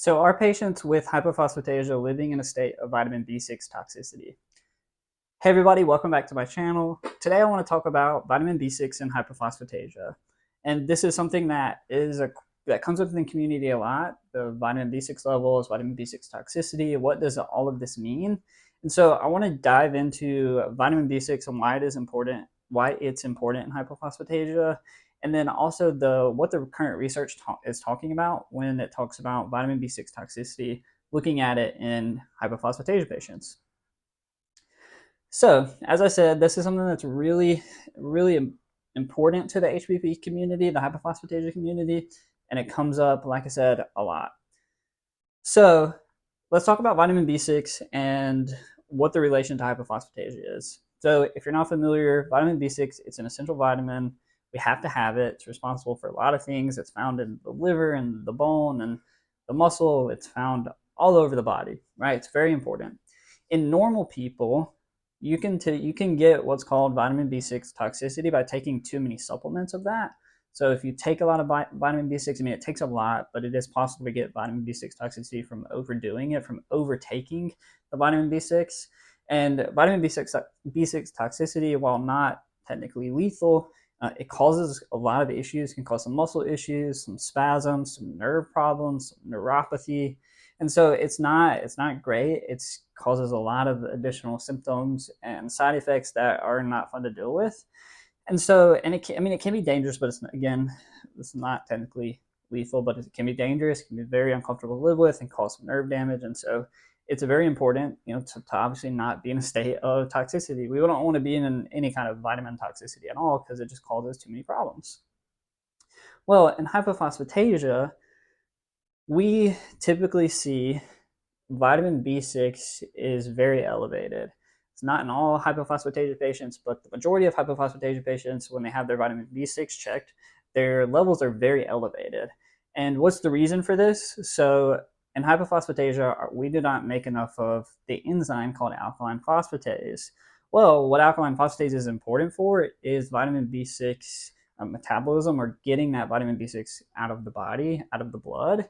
So are patients with hypophosphatasia living in a state of vitamin B6 toxicity? Hey everybody, welcome back to my channel. Today I want to talk about vitamin B6 and hypophosphatasia. And this is something that comes up in the community a lot, the vitamin B6 levels, vitamin B6 toxicity, what does all of this mean? And so I want to dive into vitamin B6 and why it's important in hypophosphatasia, and then also what the current research is talking about when it talks about vitamin B6 toxicity, looking at it in hypophosphatasia patients. So, as I said, this is something that's really, really important to the HPP community, the hypophosphatasia community, and it comes up, like I said, a lot. So, let's talk about vitamin B6 and what the relation to hypophosphatasia is. So, if you're not familiar, vitamin B6, it's an essential vitamin. We have to have it. It's responsible for a lot of things. It's found in the liver and the bone and the muscle. It's found all over the body, right? It's very important. In normal people, you can get what's called vitamin B6 toxicity by taking too many supplements of that. So if you take a lot of vitamin B6, I mean, it takes a lot, but it is possible to get vitamin B6 toxicity from overdoing it, from overtaking the vitamin B6. And vitamin B6 toxicity, while not technically lethal, it causes a lot of issues. It can cause some muscle issues, some spasms, some nerve problems, some neuropathy. And so it's not great. It causes a lot of additional symptoms and side effects that are not fun to deal with. And so, and it can be dangerous, but it's not technically lethal, but it can be dangerous. It can be very uncomfortable to live with and cause some nerve damage. And so it's very important, to obviously not be in a state of toxicity. We don't want to be in any kind of vitamin toxicity at all because it just causes too many problems. Well, in hypophosphatasia, we typically see vitamin B6 is very elevated. It's not in all hypophosphatasia patients, but the majority of hypophosphatasia patients, when they have their vitamin B6 checked, their levels are very elevated. And what's the reason for this? So in hypophosphatasia, we do not make enough of the enzyme called alkaline phosphatase. Well, what alkaline phosphatase is important for is vitamin B6 metabolism, or getting that vitamin B6 out of the body, out of the blood.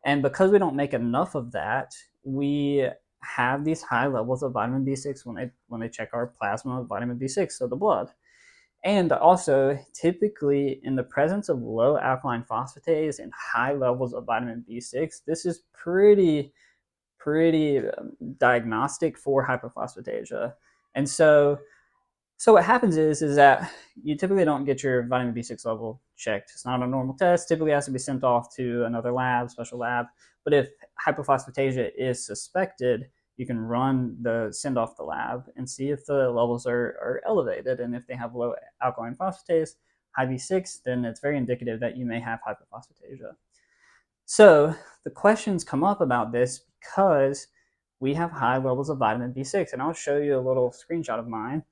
And because we don't make enough of that, we have these high levels of vitamin B6 when they check our plasma vitamin B6, so the blood. And also, typically in the presence of low alkaline phosphatase and high levels of vitamin B6, this is pretty diagnostic for hypophosphatasia. And so what happens is that you typically don't get your vitamin B6 level checked. It's not a normal test. Typically has to be sent off to another lab, special lab. But if hypophosphatasia is suspected, you can send off the lab and see if the levels are elevated. And if they have low alkaline phosphatase, high B6, then it's very indicative that you may have hypophosphatasia. So the questions come up about this because we have high levels of vitamin B6. And I'll show you a little screenshot of mine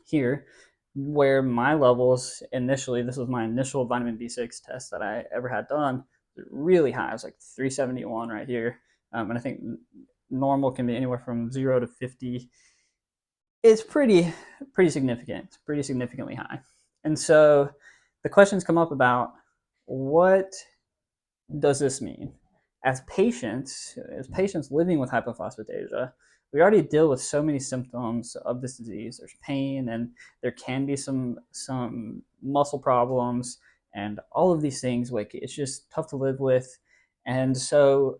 here, where my levels initially, this was my initial vitamin B6 test that I ever had done, really high. It was like 371 right here. And I think normal can be anywhere from 0 to 50. It's pretty significant. It's pretty significantly high. And so the questions come up about, what does this mean? As patients living with hypophosphatasia, we already deal with so many symptoms of this disease. There's pain, and there can be some muscle problems, and all of these things. Like, it's just tough to live with. And so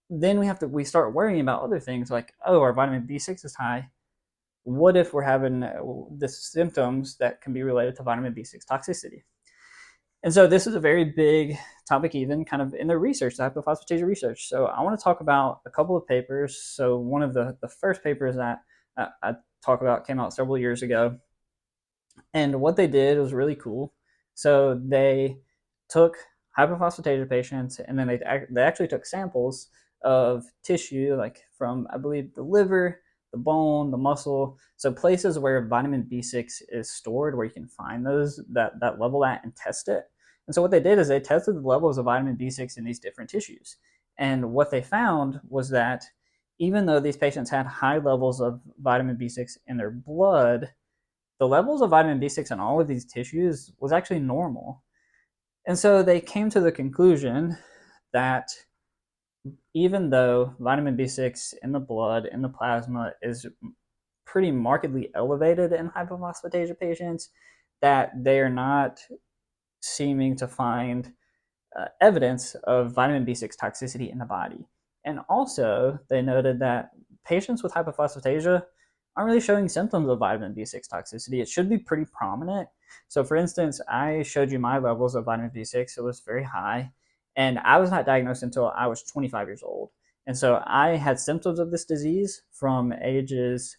then we start worrying about other things, like, oh, our vitamin B6 is high. What if we're having the symptoms that can be related to vitamin B6 toxicity? And so this is a very big topic, even kind of in the research, the hypophosphatasia research. So I want to talk about a couple of papers. So one of the first papers that I talk about came out several years ago. And what they did was really cool. So they took hypophosphatasia patients, and then they actually took samples of tissue, like from, I believe, the liver, the bone, the muscle, so places where vitamin B6 is stored, where you can find that level at and test it. And so what they did is they tested the levels of vitamin B6 in these different tissues. And what they found was that even though these patients had high levels of vitamin B6 in their blood, the levels of vitamin B6 in all of these tissues was actually normal. And so they came to the conclusion that even though vitamin B6 in the blood, in the plasma, is pretty markedly elevated in hypophosphatasia patients, that they are not seeming to find evidence of vitamin B6 toxicity in the body. And also, they noted that patients with hypophosphatasia aren't really showing symptoms of vitamin B6 toxicity. It should be pretty prominent. So, for instance, I showed you my levels of vitamin B6, it was very high. And I was not diagnosed until I was 25 years old. And so I had symptoms of this disease from ages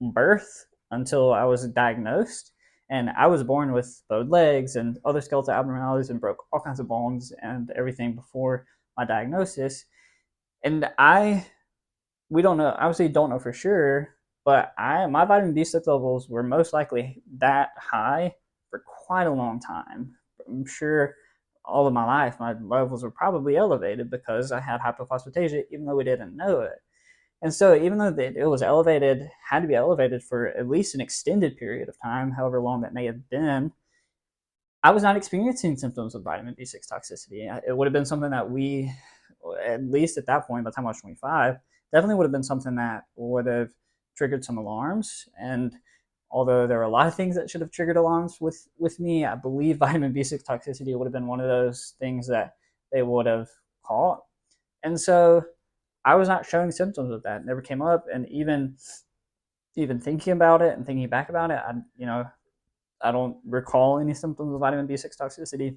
birth until I was diagnosed. And I was born with bowed legs and other skeletal abnormalities and broke all kinds of bones and everything before my diagnosis. And we don't know, obviously don't know for sure, but my vitamin B6 levels were most likely that high for quite a long time. I'm sure all of my life my levels were probably elevated because I had hypophosphatasia, even though we didn't know it. And so, even though it was elevated, had to be elevated for at least an extended period of time, however long that may have been, I was not experiencing symptoms of vitamin B6 toxicity. It would have been something that we, at least at that point, by the time I was 25, definitely would have been something that would have triggered some alarms. And although there are a lot of things that should have triggered alarms with me, I believe vitamin B6 toxicity would have been one of those things that they would have caught. And so I was not showing symptoms of that. It never came up. And even thinking about it and thinking back about it, I don't recall any symptoms of vitamin B6 toxicity.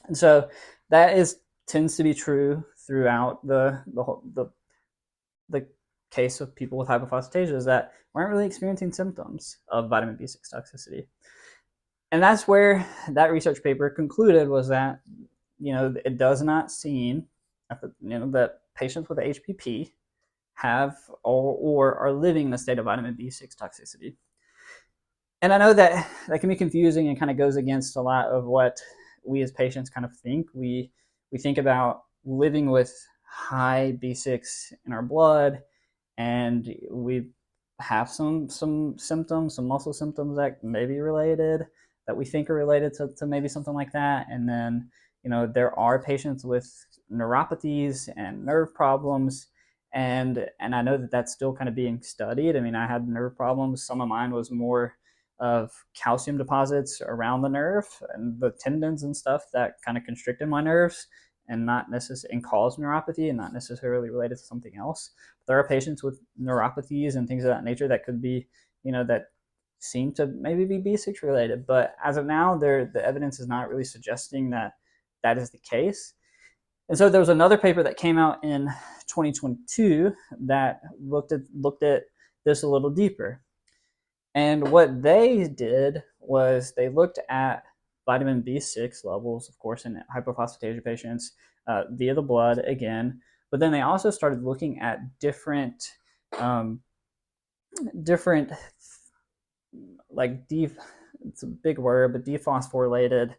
And so that tends to be true throughout the case of people with hypophosphatasia, is that weren't really experiencing symptoms of vitamin B6 toxicity. And that's where that research paper concluded, was that it does not seem that patients with HPP have or are living in a state of vitamin B6 toxicity. And I know that can be confusing and kind of goes against a lot of what we as patients kind of think. We think about living with high B6 in our blood, and we have some symptoms, some muscle symptoms that may be related, that we think are related to maybe something like that. And then, there are patients with neuropathies and nerve problems. And I know that that's still kind of being studied. I mean, I had nerve problems. Some of mine was more of calcium deposits around the nerve and the tendons and stuff that kind of constricted my nerves and not necessarily and caused neuropathy, and not necessarily related to something else. But there are patients with neuropathies and things of that nature that could be, that seem to maybe be B6 related. But as of now, the evidence is not really suggesting that that is the case. And so there was another paper that came out in 2022 that looked at this a little deeper. And what they did was they looked at vitamin B6 levels, of course, in hypophosphatasia patients via the blood again. But then they also started looking at different it's a big word, but dephosphorylated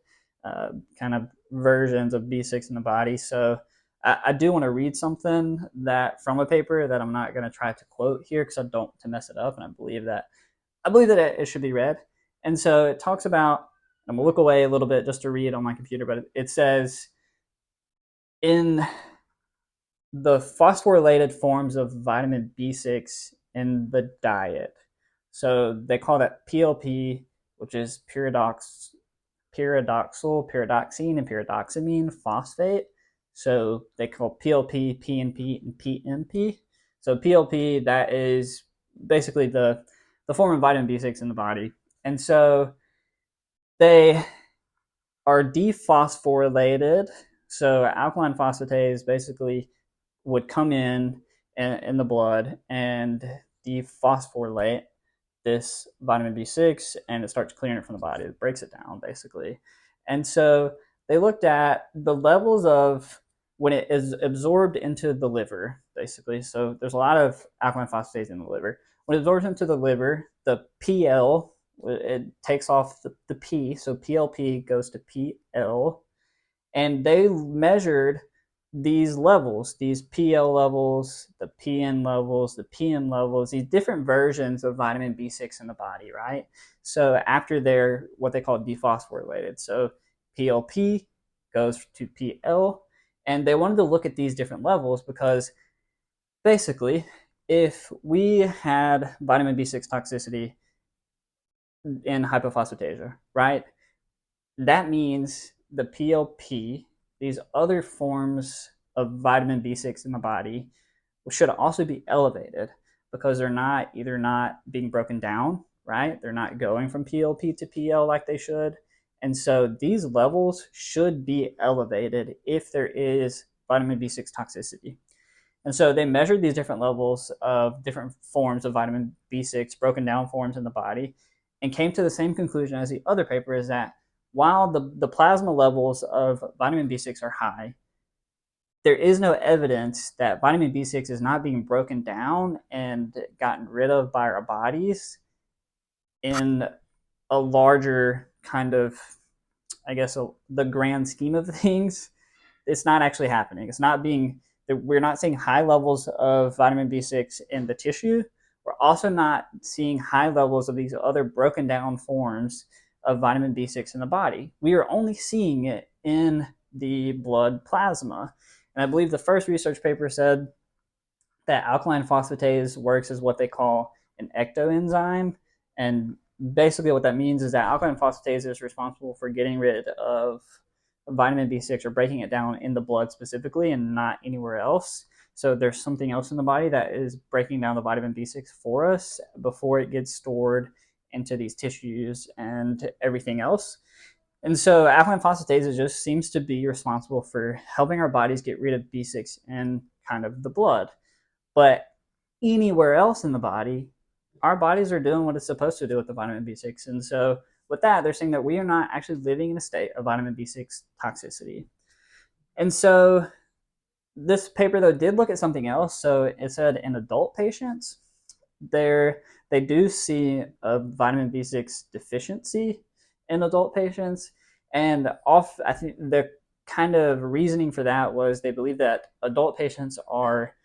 kind of versions of B6 in the body. So I do want to read something that from a paper that I'm not going to try to quote here because I don't want to mess it up, and I believe that it should be read. And so it talks about, I'm going to look away a little bit just to read on my computer, but it says, in the phosphorylated forms of vitamin B6 in the diet, so they call that PLP, which is pyridoxine, pyridoxine, and pyridoxamine phosphate. So they call PLP, PNP, and PMP. So PLP, that is basically the form of vitamin B6 in the body. And so they are dephosphorylated. So alkaline phosphatase basically would come in the blood and dephosphorylate this vitamin B6, and it starts clearing it from the body. It breaks it down, basically. And so they looked at the levels of when it is absorbed into the liver, basically. So there's a lot of alkaline phosphatase in the liver. When it absorbs into the liver, the PL, it takes off the P, so PLP goes to PL, and they measured these levels, these PL levels, the PN levels, the PM levels, these different versions of vitamin B6 in the body, right? So after they're what they call dephosphorylated. So PLP goes to PL, And they wanted to look at these different levels because basically, if we had vitamin B6 toxicity in hypophosphatasia, right, that means the PLP, these other forms of vitamin B6 in the body, should also be elevated because they're either not being broken down, right? They're not going from PLP to PL like they should. And so these levels should be elevated if there is vitamin B6 toxicity. And so they measured these different levels of different forms of vitamin B6, broken down forms in the body, and came to the same conclusion as the other paper, is that while the plasma levels of vitamin B6 are high, there is no evidence that vitamin B6 is not being broken down and gotten rid of by our bodies in a larger kind of, I guess, the grand scheme of things. It's not actually happening. It's not being, we're not seeing high levels of vitamin B6 in the tissue. We're also not seeing high levels of these other broken down forms of vitamin B6 in the body. We are only seeing it in the blood plasma. And I believe the first research paper said that alkaline phosphatase works as what they call an ectoenzyme. And basically what that means is that alkaline phosphatase is responsible for getting rid of vitamin B6 or breaking it down in the blood specifically and not anywhere else. So there's something else in the body that is breaking down the vitamin B6 for us before it gets stored into these tissues and everything else. And so alkaline phosphatase just seems to be responsible for helping our bodies get rid of B6 in kind of the blood. But anywhere else in the body, our bodies are doing what it's supposed to do with the vitamin B6. And so with that, they're saying that we are not actually living in a state of vitamin B6 toxicity. And so this paper, though, did look at something else. So it said in adult patients, they do see a vitamin B6 deficiency in adult patients. And I think the kind of reasoning for that was they believe that adult patients are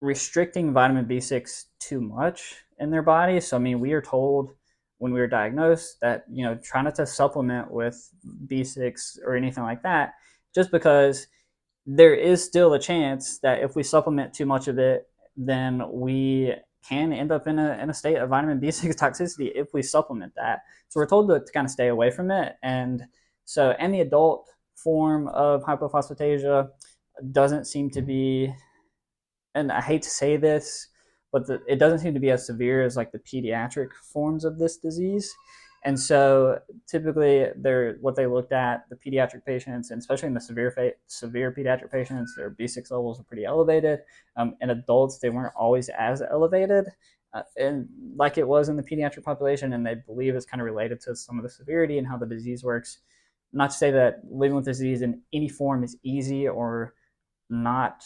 restricting vitamin B6 too much in their body. So, I mean, we are told when we were diagnosed that, try not to supplement with B6 or anything like that, just because there is still a chance that if we supplement too much of it, then we can end up in a state of vitamin B6 toxicity if we supplement that. So we're told to kind of stay away from it. And so any adult form of hypophosphatasia doesn't seem to be, and I hate to say this, but it doesn't seem to be as severe as like the pediatric forms of this disease. And so typically what they looked at, the pediatric patients, and especially in the severe pediatric patients, their B6 levels are pretty elevated. In adults, they weren't always as elevated, and like it was in the pediatric population, and they believe it's kind of related to some of the severity and how the disease works. Not to say that living with this disease in any form is easy or not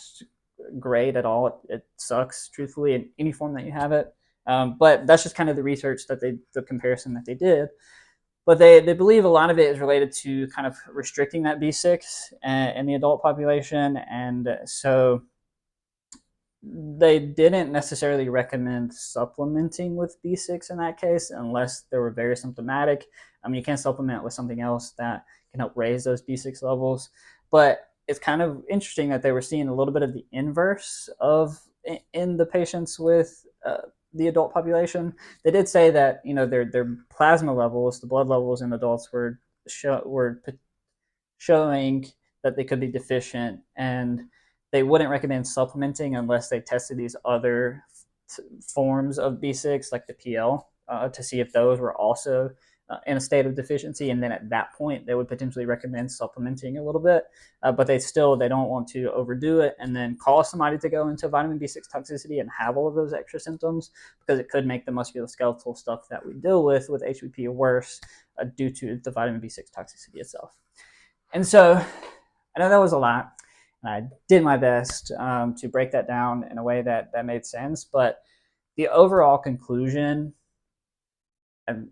great at all. It sucks, truthfully, in any form that you have it. But that's just kind of the research the comparison that they did. But they believe a lot of it is related to kind of restricting that B6 in the adult population. And so they didn't necessarily recommend supplementing with B6 in that case, unless they were very symptomatic. I mean, you can supplement with something else that can help raise those B6 levels. But it's kind of interesting that they were seeing a little bit of the inverse of in the patients with the adult population. They did say that their plasma levels, the blood levels in adults were showing that they could be deficient, and they wouldn't recommend supplementing unless they tested these other forms of B6 like the PL to see if those were also in a state of deficiency, and then at that point they would potentially recommend supplementing a little bit, but they don't want to overdo it and then cause somebody to go into vitamin B6 toxicity and have all of those extra symptoms, because it could make the musculoskeletal stuff that we deal with HPP worse due to the vitamin B6 toxicity itself. And so I know that was a lot, and I did my best to break that down in a way that made sense, but the overall conclusion, and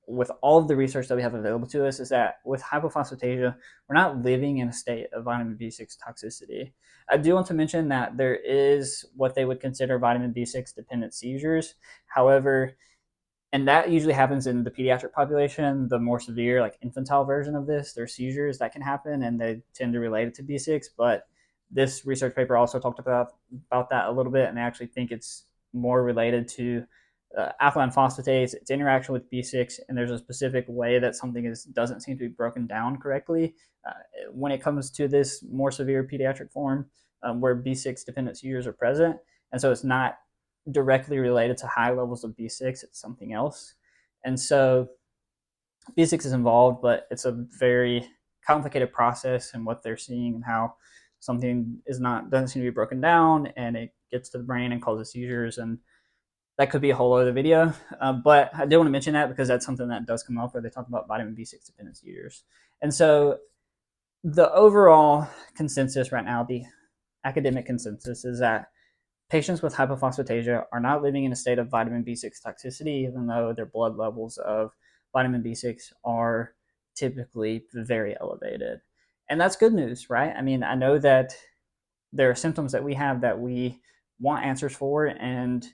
with all of the research that we have available to us, is that with hypophosphatasia, we're not living in a state of vitamin B6 toxicity. I do want to mention that there is what they would consider vitamin B6 dependent seizures. However, And that usually happens in the pediatric population. The more severe, like infantile version of this, there's seizures that can happen, and they tend to relate it to B6. But this research paper also talked about that a little bit, and they actually think it's more related to alkaline phosphatase, its interaction with B6, and there's a specific way that something doesn't seem to be broken down correctly uh, when it comes to this more severe pediatric form, where B6 dependent seizures are present, and so it's not directly related to high levels of B6. It's something else, and so B6 is involved, but it's a very complicated process in what they're seeing and how something doesn't seem to be broken down, and it gets to the brain and causes seizures, and that could be a whole other video. But I did want to mention that because that's something that does come up where they talk about vitamin B6 dependent seizures. And so the overall consensus right now, the academic consensus, is that patients with hypophosphatasia are not living in a state of vitamin B6 toxicity, even though their blood levels of vitamin B6 are typically very elevated. And that's good news, right? I mean, I know that there are symptoms that we have that we want answers for, and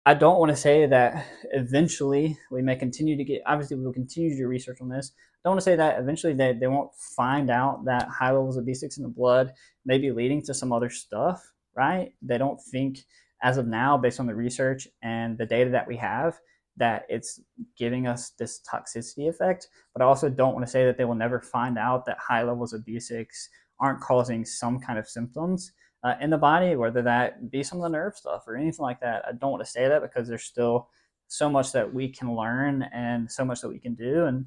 I don't want to say that eventually we may continue to get, obviously, we will continue to do research on this. I don't want to say that eventually they won't find out that high levels of B6 in the blood may be leading to some other stuff, right? They don't think, as of now, based on the research and the data that we have, that it's giving us this toxicity effect. But I also don't want to say that they will never find out that high levels of B6 aren't causing some kind of symptoms in the body, whether that be some of the nerve stuff or anything like that. I don't want to say that because there's still so much that we can learn and so much that we can do and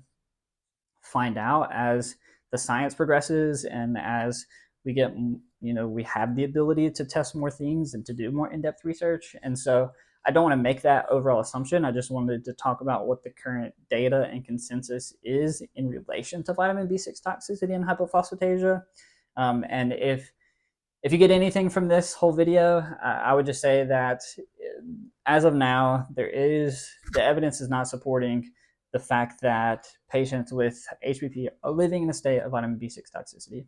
find out as the science progresses, and as we get, we have the ability to test more things and to do more in-depth research. And so I don't want to make that overall assumption. I just wanted to talk about what the current data and consensus is in relation to vitamin B6 toxicity and hypophosphatasia. And if you get anything from this whole video, I would just say that as of now, the evidence is not supporting the fact that patients with HPP are living in a state of vitamin B6 toxicity.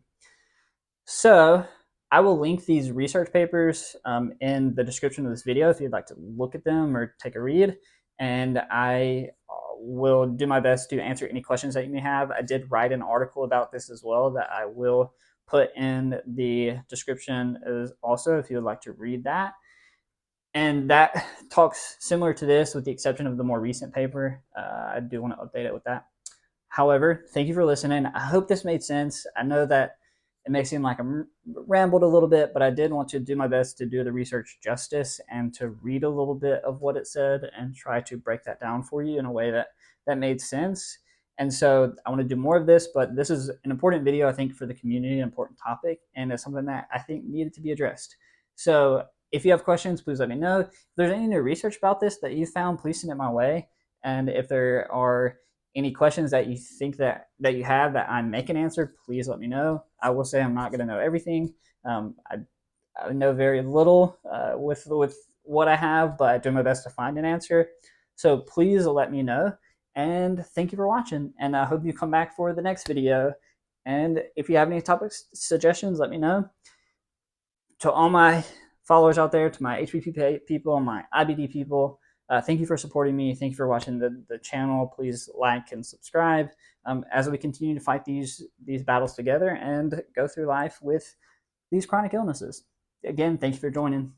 So I will link these research papers in the description of this video if you'd like to look at them or take a read. And I will do my best to answer any questions that you may have. I did write an article about this as well that I will put in the description as also if you would like to read that. And that talks similar to this with the exception of the more recent paper. I do want to update it with that. However, thank you for listening. I hope this made sense. I know that it may seem like I rambled a little bit, but I did want to do my best to do the research justice and to read a little bit of what it said and try to break that down for you in a way that made sense. And so I want to do more of this, but this is an important video, I think, for the community, an important topic, and it's something that I think needed to be addressed. So if you have questions, please let me know. If there's any new research about this that you found, please send it my way. And if there are any questions that you think that you have that I can answer, please let me know. I will say I'm not going to know everything. I know very little with what I have, but I do my best to find an answer. So please let me know. And thank you for watching. And I hope you come back for the next video. And if you have any topic suggestions, let me know. To all my followers out there, to my HPP people, my IBD people, thank you for supporting me. Thank you for watching the channel. Please like and subscribe as we continue to fight these battles together and go through life with these chronic illnesses. Again, thank you for joining.